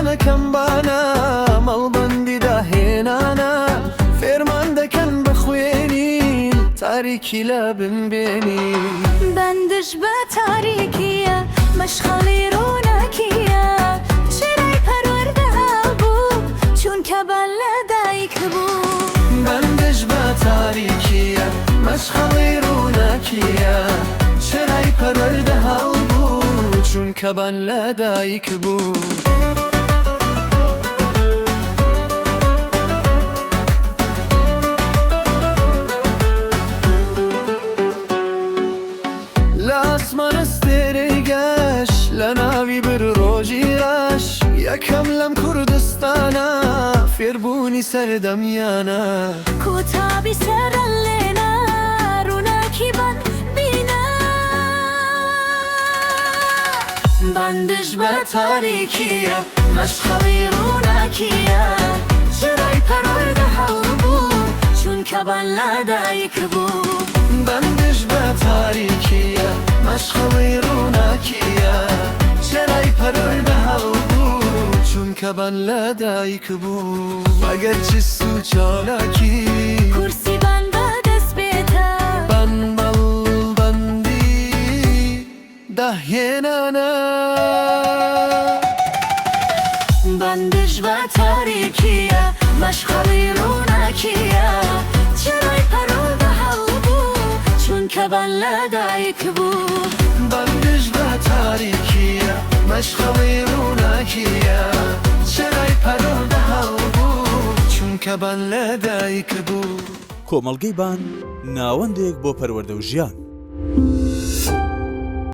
جوانەکەم بانە مەڵبەندی داهێنانە فێرمان دەکەن بە خوێنین تاریکی لە بنبێنی بەندش بە تاریکیە مەشخەڵی ڕووناکیە شێرەی پەروەردە هەڵبوو چونکە بە لە دایک بوو بەندش بە تاریکیە مەشخەڵی ڕووناکیە شێرەی پەروەردە هەڵبوو چونکە بەن لە دایک بوو لاسمانە ستێرەی گەش لە ناوی بر ڕۆژی ڕەش یەکەم لەم کوردستانە فێربوونی سەردەمیانە کوتابی سەرە لێنە ڕووناکی بەن بینە بەندش بە تاریکیە مەشخەڵی ڕووناکیە شێرەی پەروەردە هەڵبوو چونکە بەن لە دایک بوو بەندش بە تاریکیە مەشخەڵی ڕووناکیە شێرەی پەروەردە هەڵبوو چونکە بەن لە دایک بوو ئەگەر چ سو چالاکی کورسی بەن بەدەست بێتە بەن بەڵبەندی داهێنانە بەندش بە تاریکیە مەشخەڵی ڕووناکیە شێرەی پەروەردە هەڵبوو چونکە بەن لە دایک بوو بەندش بە تاریکیە مەشخەڵی ڕووناکیە شێرەی پەروەردە هەڵبوو چونکە بەن لە دایک بوو کۆمەڵگەی بان ناوەندێک بۆ پەروەردە و ژیان